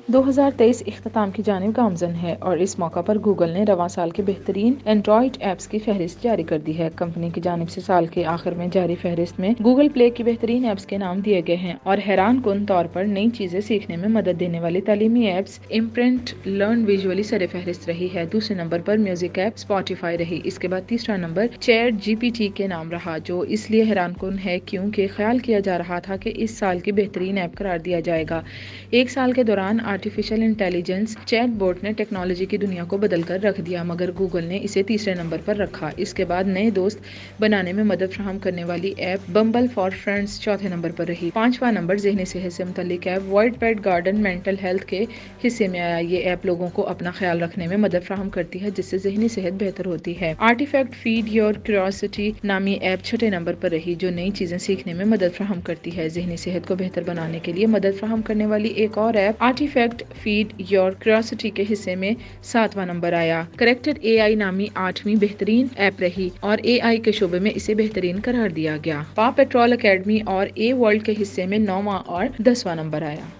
2023 اختتام کی جانب گامزن ہے اور اس موقع پر گوگل نے رواں سال کے بہترین اینڈرائیڈ ایپس کی فہرست جاری کر دی ہے۔ کمپنی کی جانب سے سال کے آخر میں جاری فہرست میں گوگل پلے کی بہترین ایپس کے نام دیے گئے ہیں اور حیران کن طور پر نئی چیزیں سیکھنے میں مدد دینے والی تعلیمی ایپس امپرنٹ لرن ویژولی سر فہرست رہی ہے۔ دوسرے نمبر پر میوزک ایپ اسپوٹیفائی رہی۔ اس کے بعد تیسرا نمبر چیٹ جی پی ٹی کے نام رہا، جو اس لیے حیران کن ہے کیونکہ خیال کیا جا رہا تھا کہ اس سال کی بہترین ایپ قرار دیا جائے گا۔ ایک سال کے دوران آرٹیفیشل انٹیلیجنس چیٹ بوٹ نے ٹیکنالوجی کی دنیا کو بدل کر رکھ دیا، مگر گوگل نے اسے تیسرے نمبر پر رکھا۔ اس کے بعد نئے دوست بنانے میں مدد فراہم کرنے والی ایپ بمبل فار فرینڈز چوتھے نمبر پر رہی۔ پانچواں نمبر ذہنی صحت سے متعلق ایپ وائٹ پیٹ گارڈن مینٹل ہیلتھ کے حصے میں آیا۔ یہ ایپ لوگوں کو اپنا خیال رکھنے میں مدد فراہم کرتی ہے، جس سے ذہنی صحت بہتر ہوتی ہے۔ آرٹیفیکٹ فیڈ یور کیوریوسٹی نامی ایپ چھٹے نمبر پر رہی، جو نئی چیزیں سیکھنے میں مدد فراہم کرتی ہے۔ ذہنی صحت کو بہتر بنانے کے لیے مدد فراہم کرنے والی ایک اور app artifact feed your curiosity کے حصے میں 7واں نمبر آیا۔ کریکٹر اے آئی نامی 8ویں بہترین ایپ رہی اور اے آئی کے شعبے میں اسے بہترین قرار دیا گیا۔ پا پیٹرول اکیڈمی اور اے ورلڈ کے حصے میں 9واں اور 10واں نمبر آیا۔